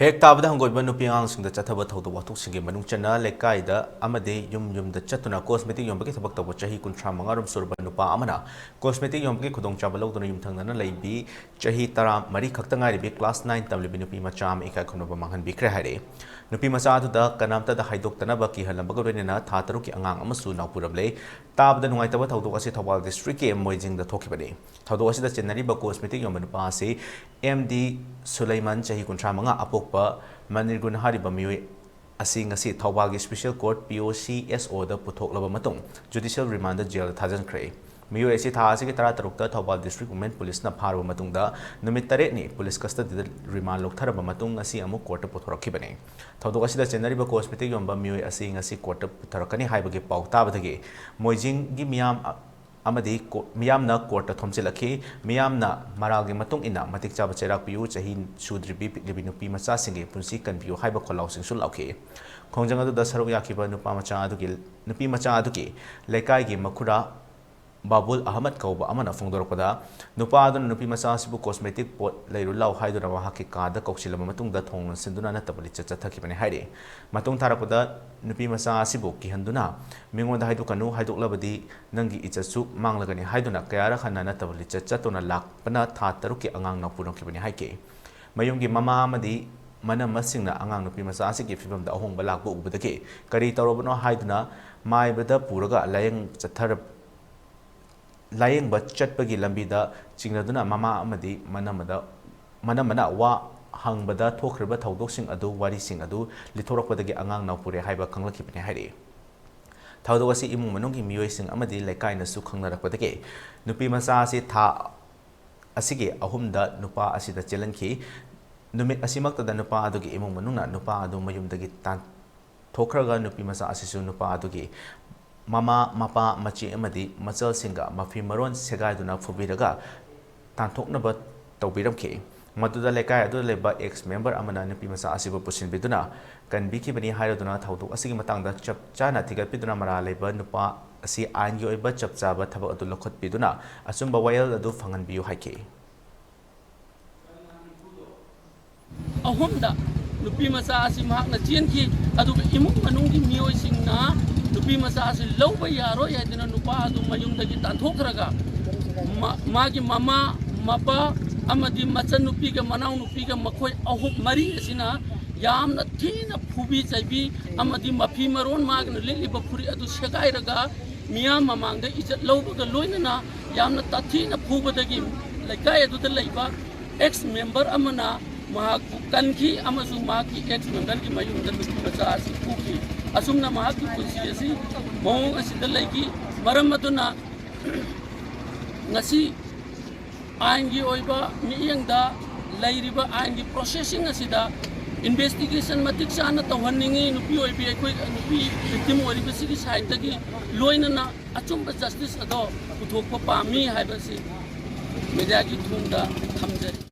हेक ताबदा हंगोइबा नुपी आंगसिंग the चथबा थौदो वाथुकसिंगे मनुंग चना लेकाइदा अमदे yum the चतुना cosmetic योंबगे थबक तब चही 35 सुरबा नुपा अमना कॉस्मेटिक योंबगे खुदोंग चाबा लौदुना युमथंगना लैबी चही 13 खक्ता ngairibi क्लास 9 तमलिबि नुपी मचा अम इकाय खुनबा मांगन बिख्रे हाइरे नुपी मचा अदुदा कनामता द हाइदोक्तनबा की हलंबगा लोइनेना था तरुकी अंगांग अमसु नावपुरबले ताबदा नुंगाइतबा थौदो असे थौबाल डिस्ट्रिक्ट के मोइजिंग द थोखिबने थौदो असे द चेन्नरीबा कॉस्मेटिक योंबा नुपा असे एमडी सुलेमान चही 35 अपोकपा Manirgun Hariba Mui Asing Asi Taubagi Special Court POCSO the Putok Matung Judicial Remand Jail Tajan Cray. Miu Asi Tasi Taratarukta Taubal District Women Police Naparo Matunda, Numitareni, Police Custody Remand Loktaraba Matung Asi Amu Court Putorokibane. Taudoasi the General Cosmetic Yomba Mui Asing Asi Court Putarokani Hibagi Pau Tabadagi, Mojing Gimiam amadi miyamna court thomchilakhi miyamna maralgi matung ina matik chaba cherak piu chahi sudribi libi nupi macha singe punsi kanbiu haiba kholaw sing sul lauke khongjang adu da saruk yakiba nupa macha adu gi nupi macha adu gi lekai gi makhura Babul Ahmad Kauba amana fongdorokpada nupa adu nupi macha sibu cosmetic pot leiru lau haidura wahaki kada koksilama matung da thong sinduna na tabali chacha thakibani haire matung tharapada nupi macha sibu ki handuna mingonda haidu kanu haiduk labadi nangi ichachu manglagani haiduna kayara khana na tabali chacha tona lakpana tha taruki angang na punokibani haike mayumgi mama amadi mana masingna angang nupi macha asigi fibam da ahong balak bu ubadake kari tarobano haiduna mai bada puraga layang chathar layang ba chatpagi lambida chingnaduna mama amadi mana wa hangbada thokhreba thaudok adu wari sing adu lithorakpadagi angang naupure haiba kanglakibani haire thaudok asi imung manungi miyoi sing amadi lekai na su khangnarakpadagi nupi macha asi tha asigi ahumda nupa asida chelanki numit asimakta da nupa adugi imung manungna nupa adu mayumdagi tan thokraga nupi macha asisu nupa adugi Mama Mapa Machi Amadi Machal Singa Mafi Maron Segaiduna Fubiraga Tanthoknaba Taubiramke Maduda Lekai Adu Leba ex member Amana Nupi Masa Asiba Pusin Biduna Kan Biki Bani Haiduna Tautu Asigi Matanga Chap Chana Tiga Piduna Mara Leba Nupa Asi Anyo Eba Chap Chaba Taba Adu Lokot Biduna Asumba Wayal Adu Fangan Biu Haike Ahumda Nupi Masa Asi Mahakna Chienki Adu Imuk Manungi Miyoi Singna Nupi masa asi lauba yaro ya dina nupa adu mayung dagi tanthokraga magi mama mapa amadi macha nupi ga manau nupi ga makhoi ahuk mari asina yamna thina phubi chaibi amadi mafi maron magna lili bapuri adu segai raga miya mamang da ijat lauba ga loinana yamna tathina phuba dagi laikai adu da laiba ex member amana mahak kanki amasu maki ex member ki mayung da nupi masa asi phuki asumna mahaki punsi asi mong asida lagi maram aduna ngasi aingi oiba miyang da lairiba aingi processing asida investigation matik sana tawhaningi nupi oibi ekoi nupi victim oriba sigi side tagi loina na achumba justice ado puthokpa pami haibasi media ki thunda thamjari